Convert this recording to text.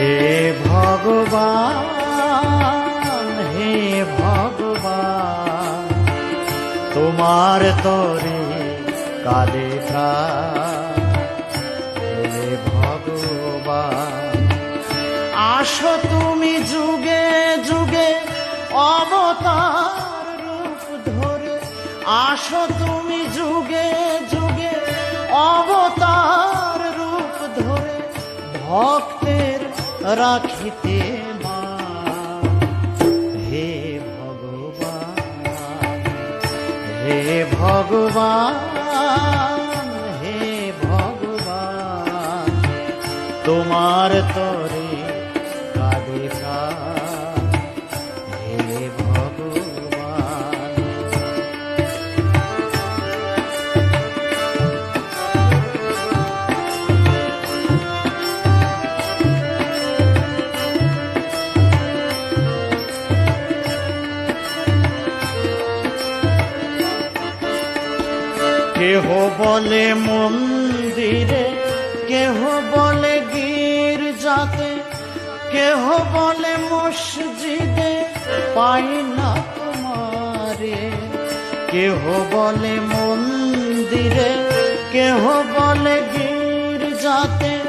হে ভগবান, হে ভগবান, তোমার তরে কাঁদে প্রাণ। হে ভগবান, আসো তুমি যুগে যুগে অবতার রূপ ধরে, আসো তুমি যুগে যুগে অবতার রূপ ধরে, ভক্তের রাখিতে মান। হে ভগবান, হে ভগবান, হে ভগবান, তোমার তরে কাঁদে প্রাণ। হে ভগবান, কেহ বলে মন্দিরে, কেহ বলে গির্জাতে, কেহ বলে মসজিদে পাই না তোমারে। কেহ বলে মন্দিরে, কেহ বলে গির্জাতে,